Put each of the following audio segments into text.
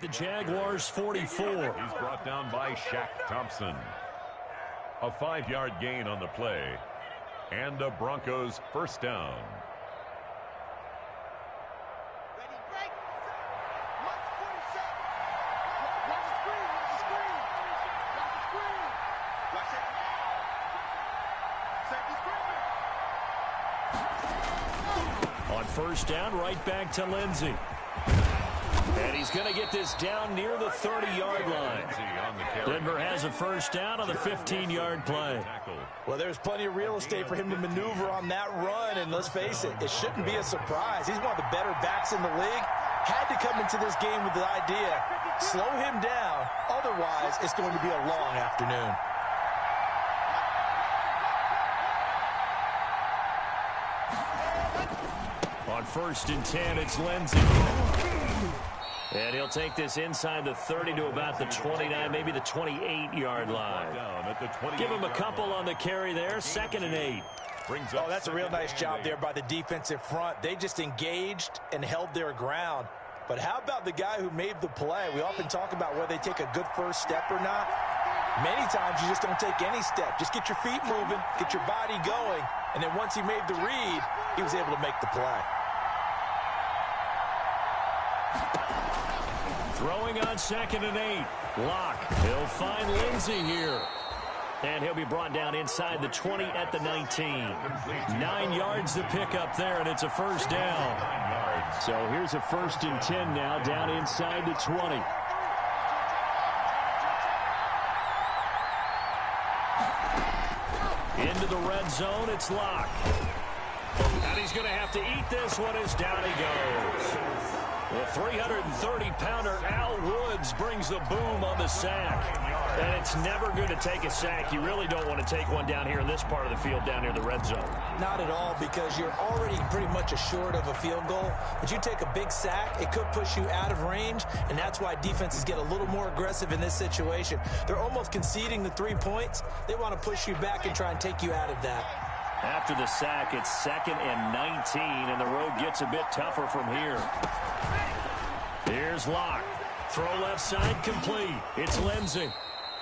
the Jaguars 44. He's brought down by Shaq Thompson. A 5-yard gain on the play. And the Broncos first down. On first down, right back to Lindsey. And he's going to get this down near the 30-yard line. Denver has a first down on the 15-yard play. Well, there's plenty of real estate for him to maneuver on that run, and let's face it, it shouldn't be a surprise. He's one of the better backs in the league. Had to come into this game with the idea, slow him down, otherwise it's going to be a long afternoon. On first and 10, it's Lindsey. And he'll take this inside the 30 to about the 29, maybe the 28-yard line. Give him a couple on the carry there, 2nd and 8. Oh, that's a real nice job there by the defensive front. They just engaged and held their ground. But how about the guy who made the play? We often talk about whether they take a good first step or not. Many times you just don't take any step. Just get your feet moving, get your body going, and then once he made the read, he was able to make the play. Throwing on 2nd and 8. Lock. He'll find Lindsey here. And he'll be brought down inside the 20 at the 19. 9 yards to pick up there, and it's a first down. So here's a 1st and 10 now, down inside the 20. Into the red zone, it's Lock. And he's going to have to eat this one as down he goes. The 330-pounder Al Woods brings the boom on the sack. And it's never good to take a sack. You really don't want to take one down here in this part of the field down near the red zone. Not at all, because you're already pretty much assured of a field goal. But you take a big sack, it could push you out of range, and that's why defenses get a little more aggressive in this situation. They're almost conceding the 3 points. They want to push you back and try and take you out of that. After the sack, it's 2nd and 19, and the road gets a bit tougher from here. Here's Lock. Throw left side complete. It's Lindsey.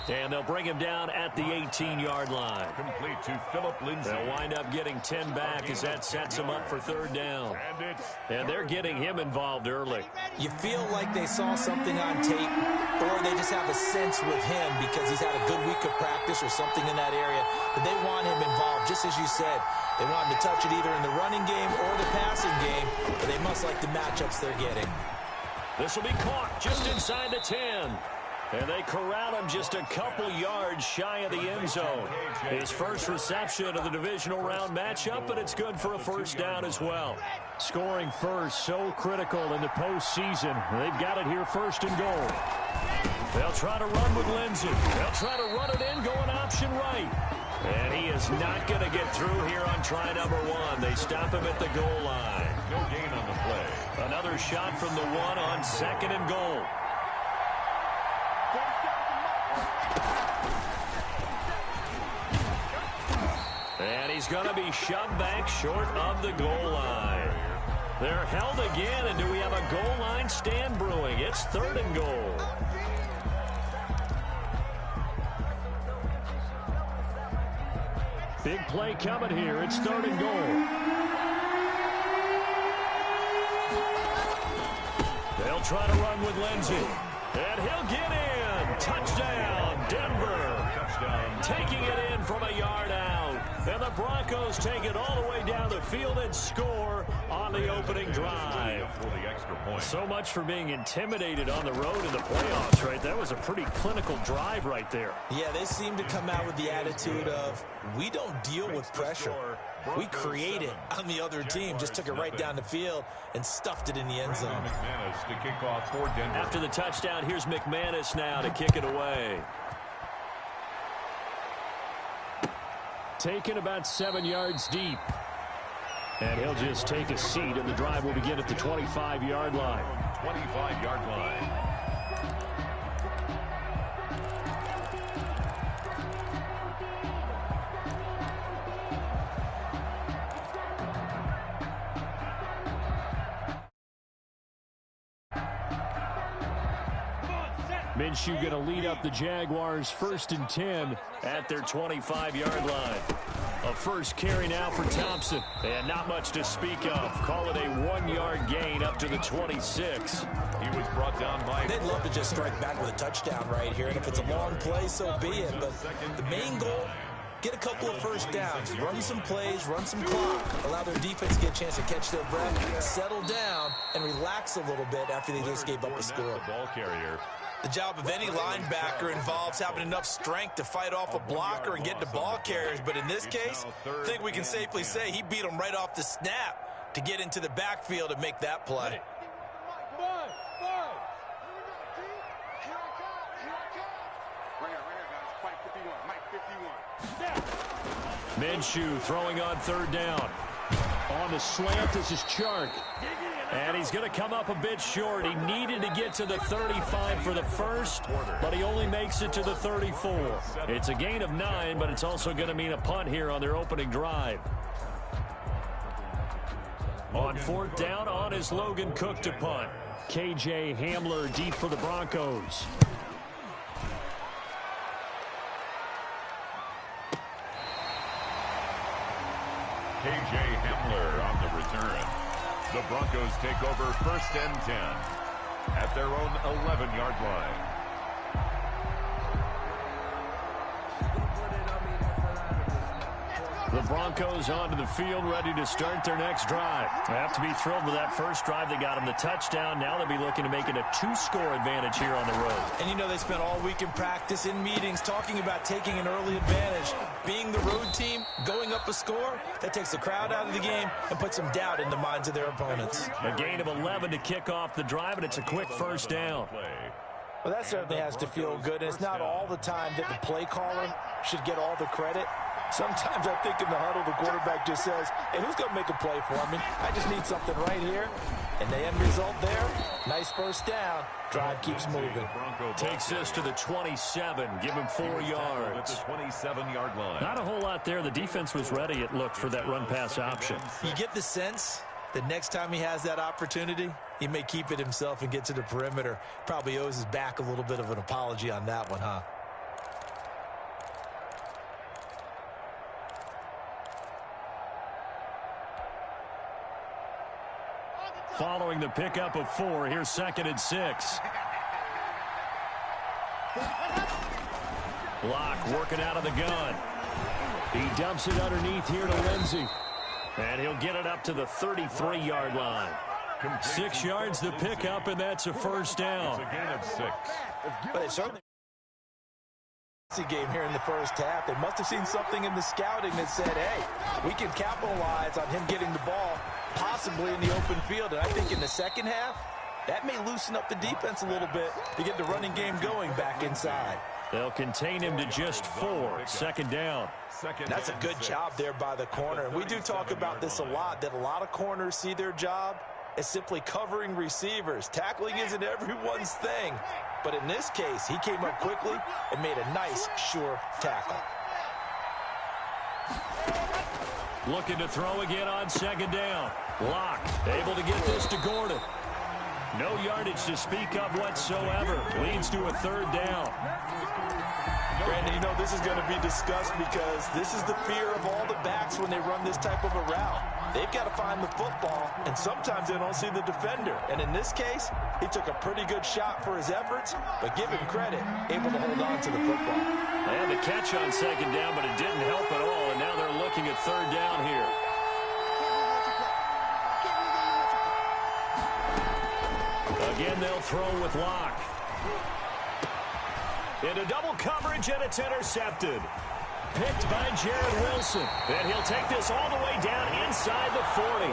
And they'll bring him down at the 18-yard line. Complete to Phillip Lindsey. They'll wind up getting 10 back as that sets him up for 3rd down. And they're getting him involved early. You feel like they saw something on tape, or they just have a sense with him because he's had a good week of practice or something in that area, that they want him involved, just as you said. They want him to touch it either in the running game or the passing game, but they must like the matchups they're getting. This will be caught just inside the 10. And they corral him just a couple yards shy of the end zone. His first reception of the divisional round matchup, but it's good for a first down as well. Scoring first, so critical in the postseason. They've got it here, 1st and goal. They'll try to run with Lindsey. They'll try to run it in, going option right. And he is not going to get through here on try number 1. They stop him at the goal line. No gain on the play. Another shot from the 1 on 2nd and goal. And he's going to be shoved back short of the goal line. They're held again, and do we have a goal line stand brewing? It's 3rd and goal. Big play coming here. It's 3rd and goal. They'll try to run with Lindsey. And he'll get in. Touchdown, Denver. Touchdown. Taking it in from a yard out. And the Broncos take it all the way down the field and score on the opening drive. For the extra point. So much for being intimidated on the road in the playoffs, right? That was a pretty clinical drive right there. Yeah, they seem to come out with the attitude of, we don't deal with pressure. We create it on the other team. Just took it right down the field and stuffed it in the end zone. McManus to kick off for Denver. After the touchdown, here's McManus now to kick it away. Taken about 7 yards deep. And he'll just take a seat, and the drive will begin at the 25-yard line. 25-yard line. Minshew going to lead up the Jaguars 1st and 10 at their 25-yard line. A first carry now for Thompson. And not much to speak of. Call it a 1-yard gain up to the 26. He was brought down by... They'd love to just strike back with a touchdown right here. And if it's a long play, so be it. But the main goal, get a couple of first downs. Run some plays, run some clock. Allow their defense to get a chance to catch their breath, settle down, and relax a little bit after they just gave up a score. The ball carrier. The job of any linebacker involves having enough strength to fight off a blocker and get to ball carriers. But in this case, I think we can safely say he beat him right off the snap to get into the backfield and make that play. Minshew throwing on 3rd down. On the slant, this is Chark. And he's going to come up a bit short. He needed to get to the 35 for the first, but he only makes it to the 34. It's a gain of 9, but it's also going to mean a punt here on their opening drive. On 4th down, on is Logan Cook to punt. KJ Hamler deep for the Broncos. KJ Hamler on the return. The Broncos take over 1st and 10 at their own 11-yard line. The Broncos onto the field, ready to start their next drive. They have to be thrilled with that first drive. They got them the touchdown. Now they'll be looking to make it a 2-score advantage here on the road. And you know they spent all week in practice, in meetings, talking about taking an early advantage. Being the road team, going up a score, that takes the crowd out of the game and puts some doubt in the minds of their opponents. A gain of 11 to kick off the drive, and it's a quick first down. Well, that certainly has to feel good. And it's not all the time that the play caller should get all the credit. Sometimes I think in the huddle, the quarterback just says, hey, who's going to make a play for me? I just need something right here. And the end result there, nice first down. Drive keeps moving. Takes this to the 27. Give him 4 yards. At the 27-yard line. Not a whole lot there. The defense was ready, it looked, for that run-pass option. You get the sense that next time he has that opportunity, he may keep it himself and get to the perimeter. Probably owes his back a little bit of an apology on that one, huh? Following the pickup of 4, here's 2nd and 6. Locke working out of the gun. He dumps it underneath here to Lindsey. And he'll get it up to the 33-yard line. 6 yards the pickup, and that's a first down. It's a gain of 6. But it certainly game here in the first half. They must have seen something in the scouting that said, hey, we can capitalize on him getting the ball possibly in the open field. And I think in the second half, that may loosen up the defense a little bit to get the running game going back inside. They'll contain him to just 4. 2nd down. That's a good job there by the corner. And we do talk about this a lot, that a lot of corners see their job as simply covering receivers. Tackling isn't everyone's thing. But in this case, he came up quickly and made a nice, sure tackle. Looking to throw again on 2nd down. Locke able to get this to Gordon. No yardage to speak of whatsoever. Leads to a 3rd down. Brandon, you know this is going to be discussed because this is the fear of all the backs when they run this type of a route. They've got to find the football, and sometimes they don't see the defender. And in this case, he took a pretty good shot for his efforts, but give him credit, able to hold on to the football. They had the catch on 2nd down, but it didn't help at all, and now they're looking at 3rd down here. Again, they'll throw with Locke. Into double coverage, and it's intercepted. Picked by Jared Wilson. And he'll take this all the way down inside the 40.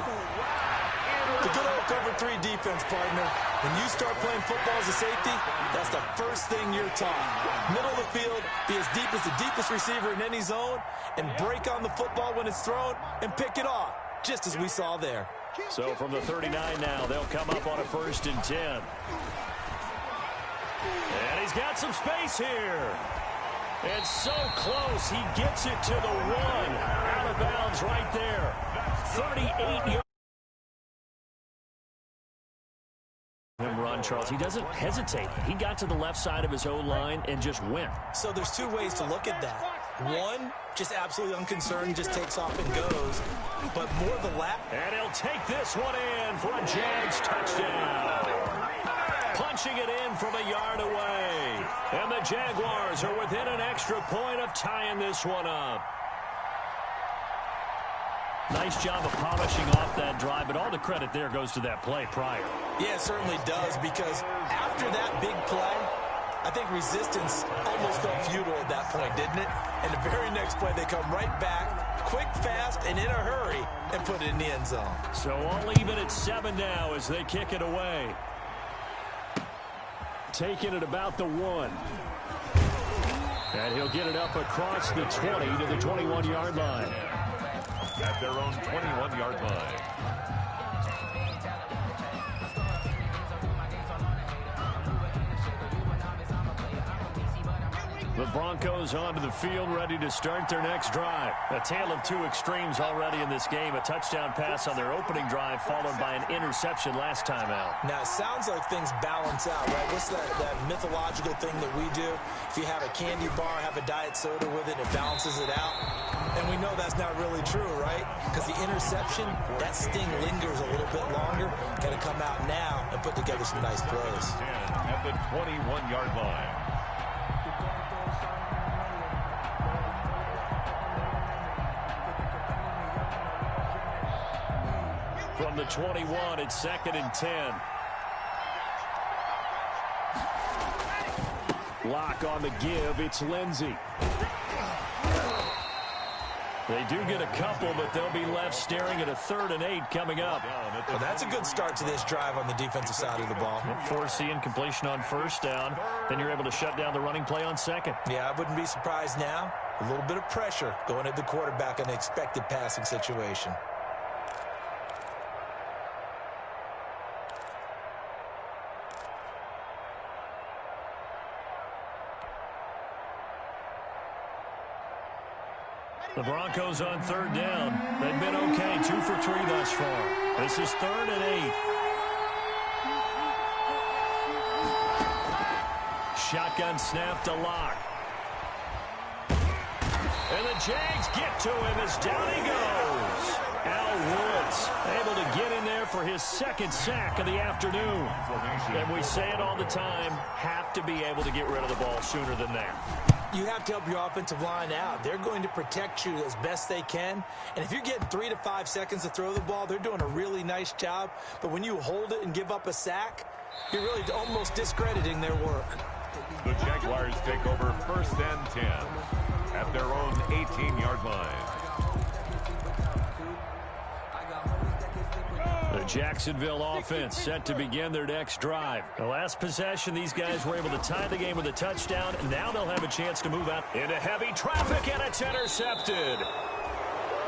The good old cover 3 defense, partner. When you start playing football as a safety, that's the first thing you're taught. Middle of the field, be as deep as the deepest receiver in any zone, and break on the football when it's thrown and pick it off, just as we saw there. So from the 39 now, they'll come up on a 1st and 10. And he's got some space here. And so close, he gets it to the 1. Out of bounds right there. 38 yards. Him run Charles, he doesn't hesitate. He got to the left side of his O-line and just went. So there's two ways to look at that. One, just absolutely unconcerned, just takes off and goes. But more the lap. And he'll take this one in for a Jags touchdown. Punching it in from a yard away. And the Jaguars are within an extra point of tying this one up. Nice job of polishing off that drive, but all the credit there goes to that play prior. Yeah, it certainly does, because after that big play, I think resistance almost felt futile at that point, didn't it? And the very next play, they come right back, quick, fast, and in a hurry, and put it in the end zone. So all even at 7 now as they kick it away. Taking it about the 1. And he'll get it up across the 20 to the 21-yard line. At their own 21-yard line. The Broncos onto the field, ready to start their next drive. A tale of two extremes already in this game. A touchdown pass on their opening drive, followed by an interception last time out. Now, it sounds like things balance out, right? What's that mythological thing that we do? If you have a candy bar, have a diet soda with it, it balances it out. And we know that's not really true, right? Because the interception, that sting lingers a little bit longer. Got to come out now and put together some nice plays. 10 at the 21-yard line. From the 21, it's 2nd and 10. Lock on the give, it's Lindsey. They do get a couple, but they'll be left staring at a 3rd and 8 coming up. Well, that's a good start to this drive on the defensive side of the ball. Forcing completion on 1st down. Then you're able to shut down the running play on 2nd. Yeah, I wouldn't be surprised now. A little bit of pressure going at the quarterback in an expected passing situation. The Broncos on 3rd down. They've been okay, 2 for 3 thus far. This is 3rd and 8. Shotgun snap to Lock. And the Jags get to him as down he goes. Al Woods able to get in there for his 2nd sack of the afternoon. And we say it all the time, have to be able to get rid of the ball sooner than that. You have to help your offensive line out. They're going to protect you as best they can. And if you're getting 3 to 5 seconds to throw the ball, they're doing a really nice job. But when you hold it and give up a sack, you're really almost discrediting their work. The Jaguars take over 1st and 10 at their own 18-yard line. The Jacksonville offense set to begin their next drive. The last possession, these guys were able to tie the game with a touchdown, and now they'll have a chance to move out into heavy traffic, and it's intercepted.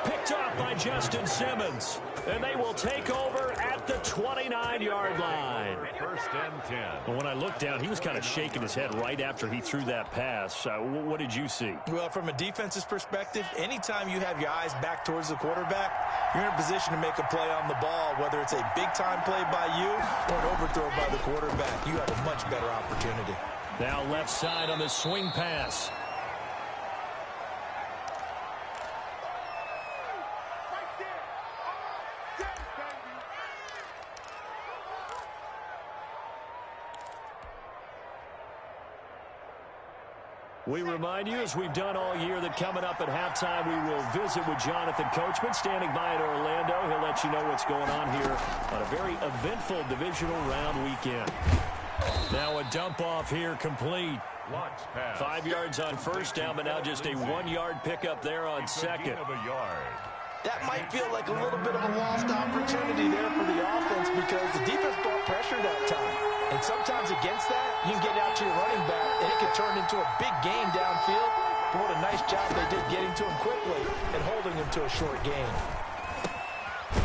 Picked off by Justin Simmons, and they will take over at the 29-yard line. 1st and 10. Well, when I looked down, he was kind of shaking his head right after he threw that pass. What did you see? Well, from a defense's perspective, anytime you have your eyes back towards the quarterback, you're in a position to make a play on the ball, whether it's a big-time play by you or an overthrow by the quarterback. You have a much better opportunity. Now left side on the swing pass. We remind you, as we've done all year, that coming up at halftime, we will visit with Jonathan Coachman, standing by in Orlando. He'll let you know what's going on here on a very eventful divisional round weekend. Now a dump off here complete. 5 yards on 1st down, but now just a 1-yard pickup there on 2nd. That might feel like a little bit of a lost opportunity there for the offense because the defense brought pressure that time. And sometimes against that, you can get out to your running back, and it can turn into a big gain downfield. But what a nice job they did getting to him quickly and holding him to a short gain.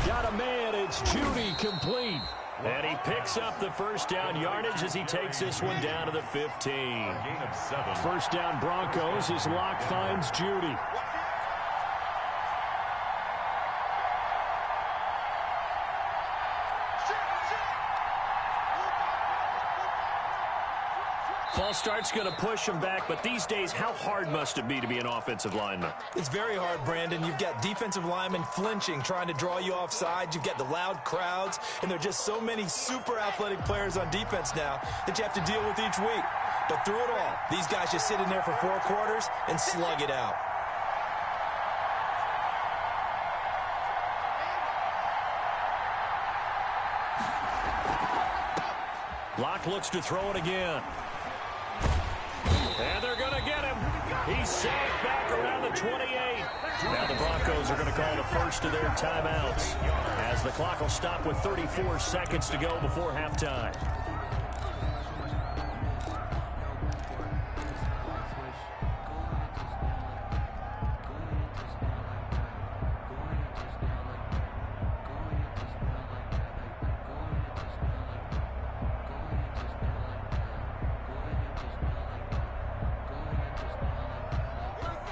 Got a man, it's Judy complete. And he picks up the 1st down yardage as he takes this one down to the 15. 1st down Broncos as Lock finds Judy. False start's going to push him back, but these days, how hard must it be to be an offensive lineman? It's very hard, Brandon. You've got defensive linemen flinching, trying to draw you offside. You've got the loud crowds, and there are just so many super athletic players on defense now that you have to deal with each week. But through it all, these guys just sit in there for 4 quarters and slug it out. Locke looks to throw it again. And they're going to get him. He's sacked back around the 28. Now the Broncos are going to call the first of their timeouts, as the clock will stop with 34 seconds to go before halftime.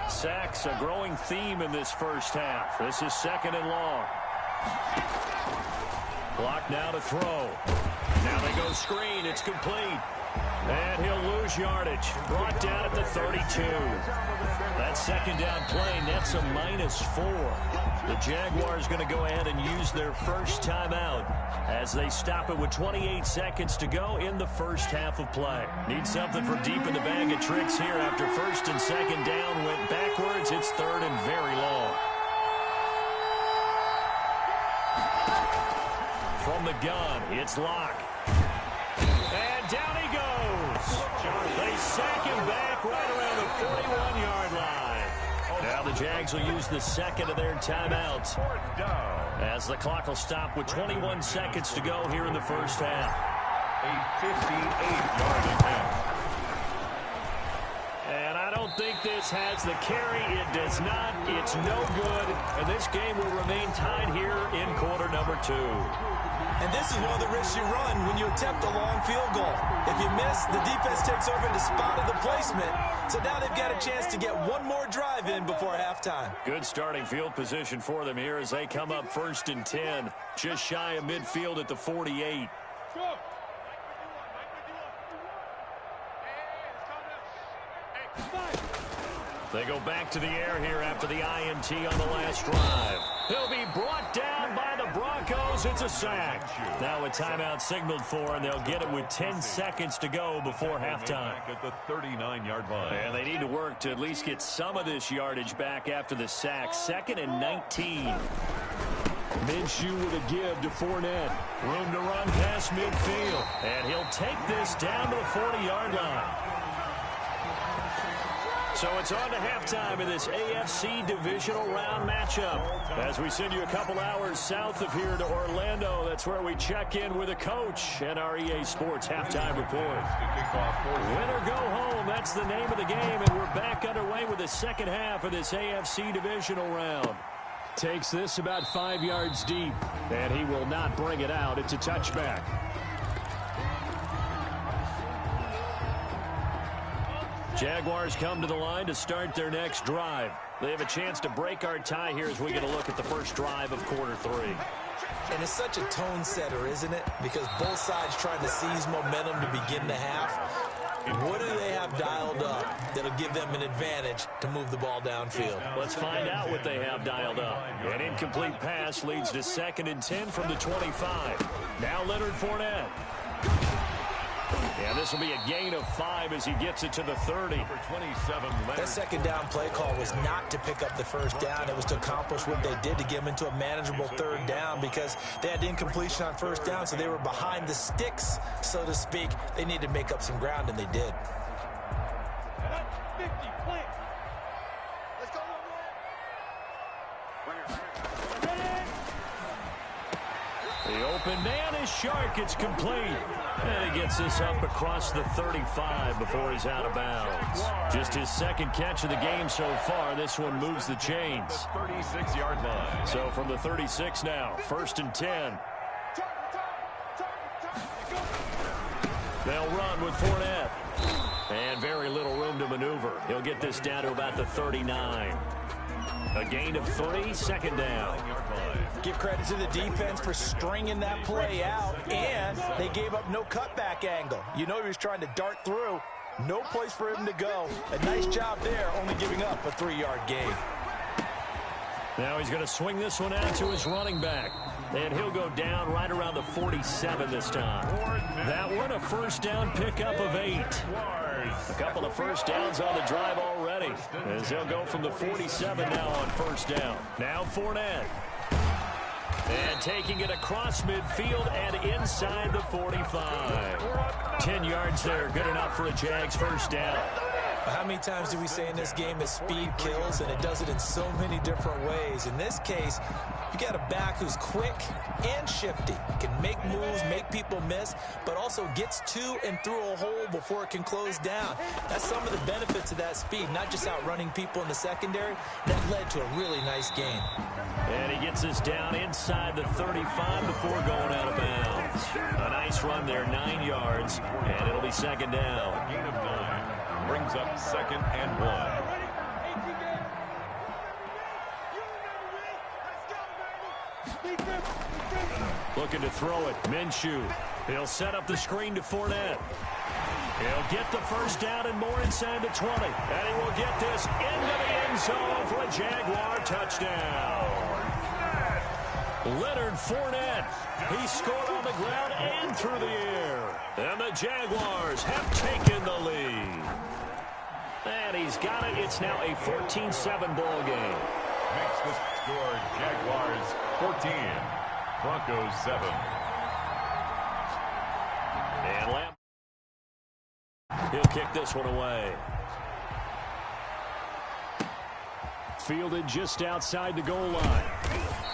Sacks, a growing theme in this first half. This is second and long. Block now to throw. Now they go screen. It's complete. And he'll lose yardage. Brought down at the 32. That second down play nets a -4. The Jaguars going to go ahead and use their first timeout as they stop it with 28 seconds to go in the first half of play. Need something from deep in the bag of tricks here after first and second down went backwards. It's third and very long. From the gun, it's Locke. And down he goes. They sack him back right around the 41-yard line. Now the Jags will use the second of their timeouts as the clock will stop with 21 seconds to go here in the first half. A 58-yard attempt. And I don't think this has the carry. It does not. It's no good. And this game will remain tied here in quarter number 2. And this is one of the risks you run when you attempt a long field goal. If you miss, the defense takes over and spotted the placement. So now they've got a chance to get one more drive in before halftime. Good starting field position for them here as they come up first and 10. Just shy of midfield at the 48. They go back to the air here after the INT on the last drive. He'll be brought down by the Broncos. It's a sack. Now a timeout signaled for, and they'll get it with 10 seconds to go before halftime. At the 39-yard line. And they need to work to at least get some of this yardage back after the sack. 2nd and 19. Minshew with a give to Fournette. Room to run past midfield. And he'll take this down to the 40-yard line. So it's on to halftime in this AFC divisional round matchup. As we send you a couple hours south of here to Orlando, that's where we check in with a coach and our EA Sports halftime report. Win or go home, that's the name of the game, and we're back underway with the second half of this AFC divisional round. Takes this about 5 yards deep, and he will not bring it out. It's a touchback. Jaguars come to the line to start their next drive. They have a chance to break our tie here as we get a look at the first drive of quarter 3. And it's such a tone setter, isn't it? Because both sides trying to seize momentum to begin the half. What do they have dialed up that'll give them an advantage to move the ball downfield? Let's find out what they have dialed up. An incomplete pass leads to 2nd and 10 from the 25. Now Leonard Fournette. And this will be a gain of 5 as he gets it to the 30. That second down play call was not to pick up the first down. It was to accomplish what they did to get them into a manageable 3rd down because they had incompletion on 1st down, so they were behind the sticks, so to speak. They needed to make up some ground, and they did. The open man is Shark. It's complete. And he gets this up across the 35 before he's out of bounds. Just his 2nd catch of the game so far. This one moves the chains. 36-yard line. So from the 36 now, 1st and 10. They'll run with Fournette. And very little room to maneuver. He'll get this down to about the 39. A gain of 3, 2nd down. Give credit to the defense for stringing that play out, and they gave up no cutback angle. You know he was trying to dart through, No place for him to go. A nice job there, only giving up a 3-yard gain. Now he's going to swing this one out to his running back. And he'll go down right around the 47 this time. That one, a first down pickup of 8. A couple of first downs on the drive already, as he'll go from the 47 now on first down. Now Fournette. And taking it across midfield and inside the 45. 10 yards there, good enough for a Jags first down. How many times do we say in this game that speed kills, and it does it in so many different ways? In this case, you got a back who's quick and shifty, can make moves, make people miss, but also gets to and through a hole before it can close down. That's some of the benefits of that speed, not just outrunning people in the secondary. That led to a really nice gain. And he gets us down inside the 35 before going out of bounds. A nice run there, 9 yards, and it'll be second down. Gain of 9 brings up 2nd and 1. Looking to throw it. Minshew. He'll set up the screen to Fournette. He'll get the first down and more inside the 20. And he will get this into the end zone for a Jaguar touchdown. Leonard Fournette. He scored on the ground and through the air. And the Jaguars have taken the lead. And he's got it. It's now a 14-7 ball game. Makes the score Jaguars 14, Broncos 7. And Lamb. He'll kick this one away. Fielded just outside the goal line.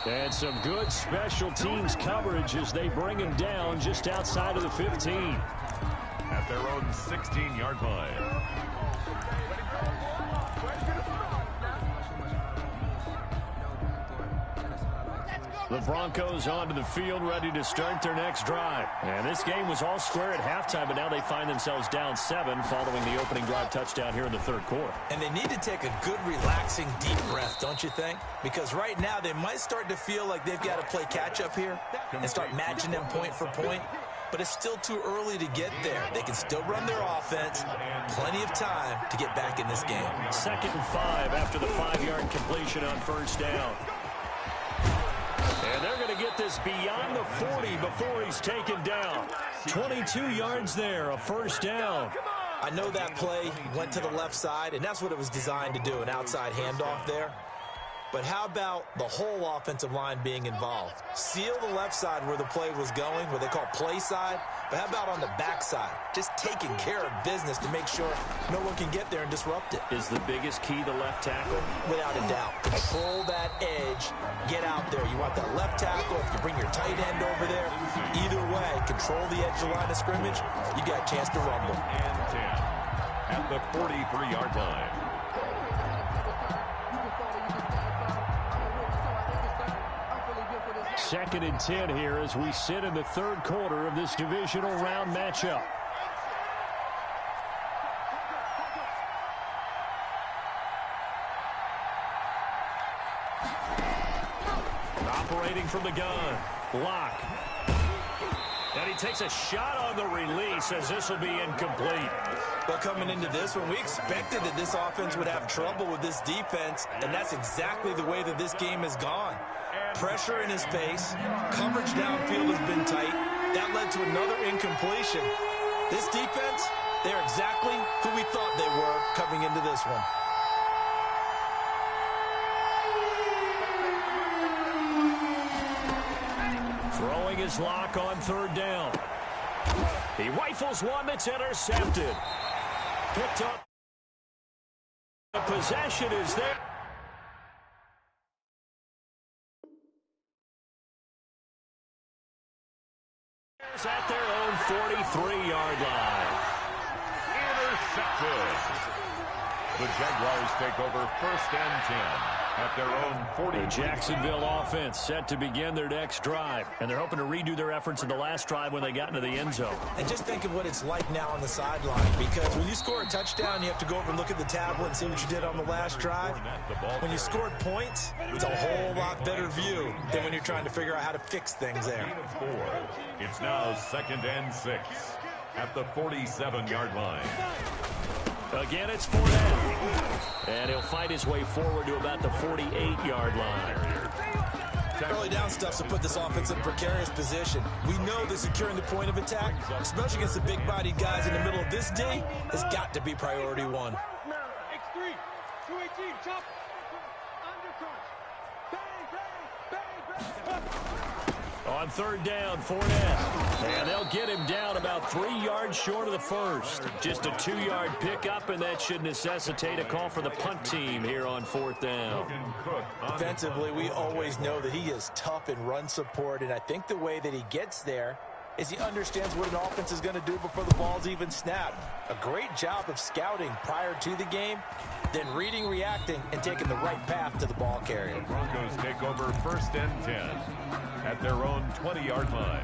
And some good special teams coverage as they bring him down just outside of the 15. At their own 16-yard line. The Broncos onto the field, ready to start their next drive. And this game was all square at halftime, but now they find themselves down 7 following the opening drive touchdown here in the third quarter. And they need to take a good, relaxing, deep breath, don't you think? Because right now they might start to feel like they've got to play catch-up here and start matching them point for point. But it's still too early to get there. They can still run their offense. Plenty of time to get back in this game. 2nd and 5 after the 5-yard completion on first down. And they're going to get this beyond the 40 before he's taken down. 22 yards there, a first down. I know that play went to the left side, and that's what it was designed to do, an outside handoff there. But how about the whole offensive line being involved? Seal the left side where the play was going, what they call play side. But how about on the back side? Just taking care of business to make sure no one can get there and disrupt it. Is the biggest key the left tackle? Without a doubt. Control that edge. Get out there. You want that left tackle. If you bring your tight end over there, either way, control the edge of the line of scrimmage. You got a chance to rumble. And 10 at the 43-yard line. Second and 10 here as we sit in the third quarter of this divisional round matchup. Operating from the gun. Lock. And he takes a shot on the release as this will be incomplete. Well, coming into this one, we expected that this offense would have trouble with this defense, and that's exactly the way that this game has gone. Pressure in his face. Coverage downfield has been tight. That led to another incompletion. This defense, they're exactly who we thought they were coming into this one. Throwing his lock on third down. He rifles one that's intercepted. Picked up. The possession is there. At their own 43-yard line. Intercepted. The Jaguars take over 1st and 10 at their own 40. The Jacksonville offense set to begin their next drive, and they're hoping to redo their efforts in the last drive when they got into the end zone. And just think of what it's like now on the sideline, because when you score a touchdown, you have to go over and look at the tablet and see what you did on the last drive. When you scored points, it's a whole lot better view than when you're trying to figure out how to fix things there. It's now 2nd and 6. at the 47-yard line. Again, it's Fournette. And he'll fight his way forward to about the 48-yard line. Early down stuff to put this offense in a precarious position. We know that securing the point of attack, especially against the big-bodied guys in the middle of this D, has got to be priority one. X3, 218, chop, undercrunch. Bang, bang, bang, bang. On third down, Fournette. And they'll get him down about 3 yards short of the first. Just a 2-yard pickup, and that should necessitate a call for the punt team here on fourth down. Defensively, we always know that he is tough in run support, and I think the way that he gets there is he understands what an offense is going to do before the ball's even snapped. A great job of scouting prior to the game, then reading, reacting, and taking the right path to the ball carrier. The Broncos take over first and 10 at their own 20-yard line.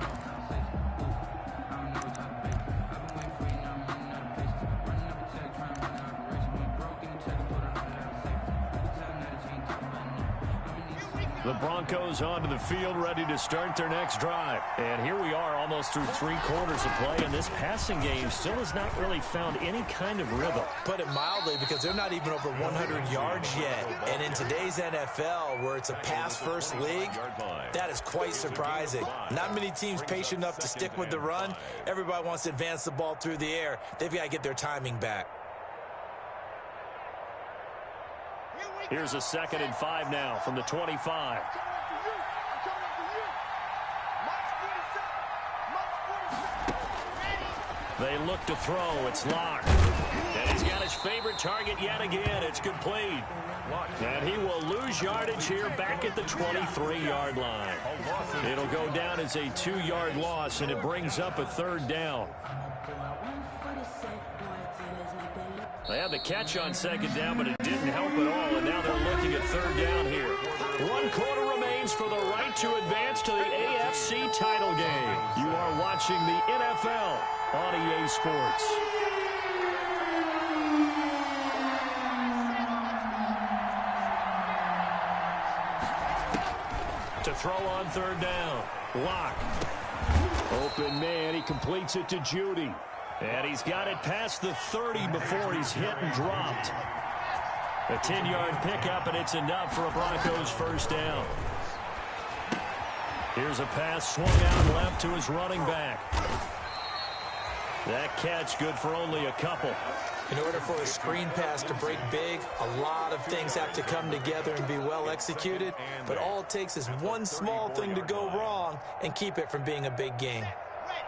The Broncos onto the field, ready to start their next drive. And here we are, almost through 3 quarters of play, and this passing game still has not really found any kind of rhythm. Put it mildly, because they're not even over 100 yards yet. And in today's NFL, where it's a pass-first league, that is quite surprising. Not many teams patient enough to stick with the run. Everybody wants to advance the ball through the air. They've got to get their timing back. Here's a 2nd and 5 now from the 25. They look to throw. It's locked. And he's got his favorite target yet again. It's complete. And he will lose yardage here back at the 23-yard line. It'll go down as a 2-yard loss, and it brings up a 3rd down. They had the catch on 2nd down, but it didn't help at all, and now they're looking at 3rd down here. 1 quarter remains for the right to advance to the AFC title game. You are watching the NFL on EA Sports. To throw on 3rd down. Lock. Open man. He completes it to Judy. And he's got it past the 30 before he's hit and dropped. A 10-yard pickup, and it's enough for a Broncos 1st down. Here's a pass swung out left to his running back. That catch good for only a couple. In order for a screen pass to break big, a lot of things have to come together and be well executed. But all it takes is one small thing to go wrong and keep it from being a big game.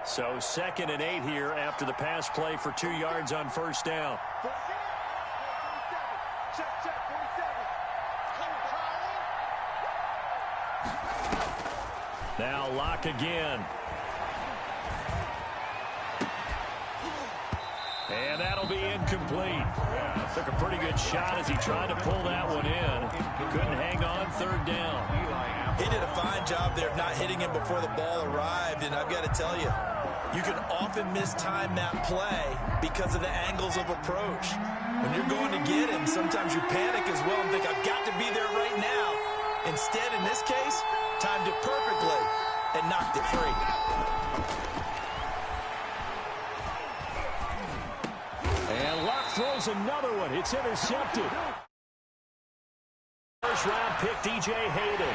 So 2nd and 8 here after the pass play for 2 yards on 1st down. Now Lock again. And that'll be incomplete. Took a pretty good shot as he tried to pull that one in. Couldn't hang on 3rd down. He did a fine job there of not hitting him before the ball arrived, and I've got to tell you, you can often mistime that play because of the angles of approach. When you're going to get him, sometimes you panic as well and think, I've got to be there right now. Instead, in this case, timed it perfectly and knocked it free. And Locke throws another one. It's intercepted. First round pick, DJ Hayden.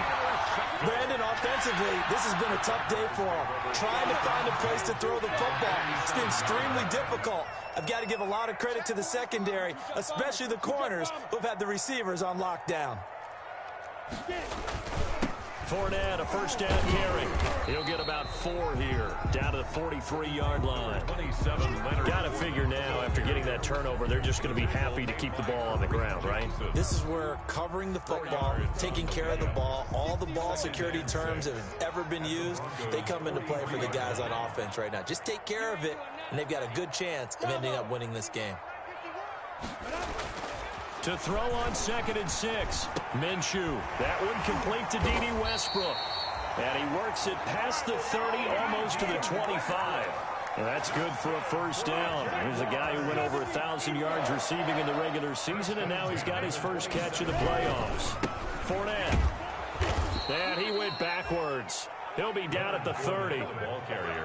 Brandon, offensively, this has been a tough day for him. Trying to find a place to throw the football. It's been extremely difficult. I've got to give a lot of credit to the secondary, especially the corners who've had the receivers on lockdown. Fournette, a 1st down carry. He'll get about 4 here, down to the 43-yard line. Got to figure now, after getting that turnover, they're just going to be happy to keep the ball on the ground, right? This is where covering the football, taking care of the ball, all the ball security terms that have ever been used, they come into play for the guys on offense right now. Just take care of it, and they've got a good chance of ending up winning this game. To throw on 2nd and 6. Minshew. That one complete to D.D. Westbrook. And he works it past the 30, almost to the 25. And that's good for a 1st down. Here's a guy who went over 1,000 yards receiving in the regular season, and now he's got his first catch of the playoffs. Fournette. And he went backwards. He'll be down at the 30.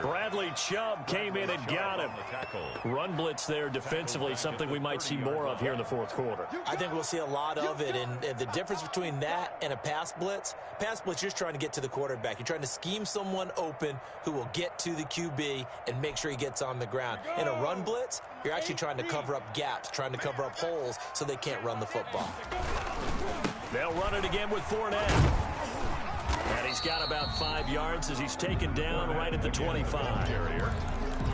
Bradley Chubb came in and got him. Run blitz there defensively, something we might see more of here in the fourth quarter. I think we'll see a lot of it, and the difference between that and a pass blitz, you're just trying to get to the quarterback. You're trying to scheme someone open who will get to the QB and make sure he gets on the ground. In a run blitz, you're actually trying to cover up gaps, trying to cover up holes so they can't run the football. They'll run it again with Fournette. And he's got about 5 yards as he's taken down right at the 25.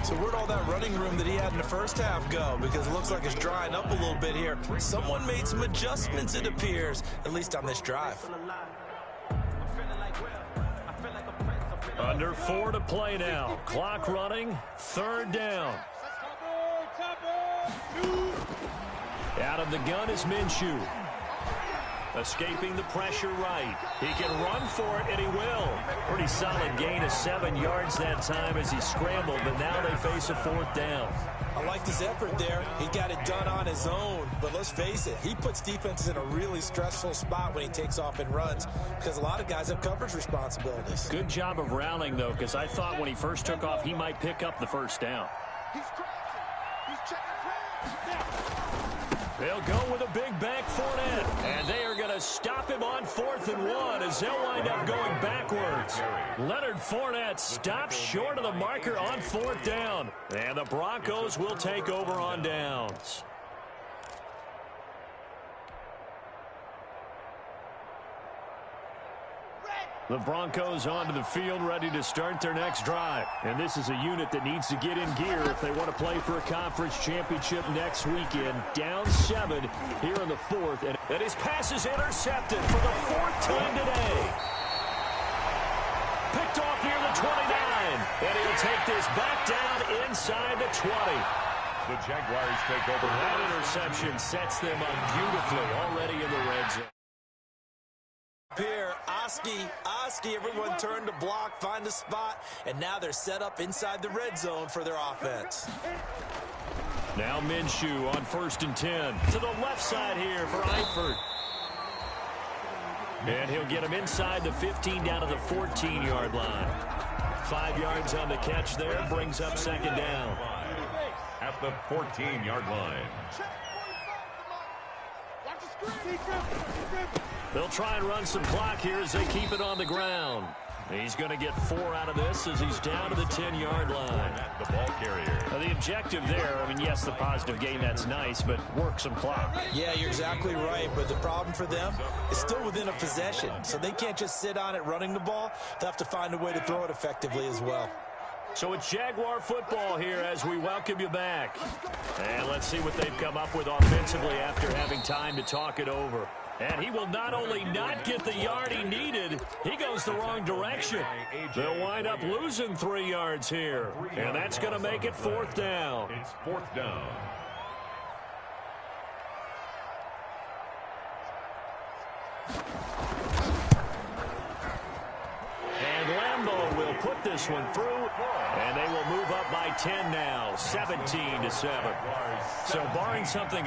So where'd all that running room that he had in the first half go? Because it looks like it's drying up a little bit here. Someone made some adjustments, it appears, at least on this drive. Under 4 to play now. Clock running. 3rd down. Out of the gun is Minshew. Escaping the pressure right. He can run for it, and he will. Pretty solid gain of 7 yards that time as he scrambled, but now they face a 4th down. I like his effort there. He got it done on his own, but let's face it, he puts defenses in a really stressful spot when he takes off and runs because a lot of guys have coverage responsibilities. Good job of rounding, though, because I thought when he first took off, he might pick up the 1st down. They'll go with a big bank Fournette, and they are going to stop him on 4th and 1 as they'll wind up going backwards. Leonard Fournette stops short of the marker on 4th down, and the Broncos will take over on downs. The Broncos onto the field ready to start their next drive. And this is a unit that needs to get in gear if they want to play for a conference championship next weekend. Down 7 here in the 4th. And his pass is intercepted for the 4th time today. Picked off near the 29. And he'll take this back down inside the 20. The Jaguars take over. That interception sets them up beautifully already in the red zone. Here, Oski, everyone turned to block, find a spot, and now they're set up inside the red zone for their offense. Now Minshew on 1st and 10. To the left side here for Eifert. And he'll get him inside the 15 down to the 14-yard line. 5 yards on the catch there, brings up 2nd down. At the 14-yard line. They'll try and run some clock here as they keep it on the ground. He's going to get 4 out of this as he's down to the 10-yard line. The ball carrier. Now, the objective there, I mean, yes, the positive gain, that's nice, but work some clock. Yeah, you're exactly right, but the problem for them is still within a possession, so they can't just sit on it running the ball. They'll have to find a way to throw it effectively as well. So it's Jaguar football here as we welcome you back. And let's see what they've come up with offensively after having time to talk it over. And he will not only not get the yard he needed, he goes the wrong direction. They'll wind up losing 3 yards here. And that's going to make it 4th down. It's 4th down. And Lambeau will put this one through, and they will move up by 10 now, 17-7. So barring something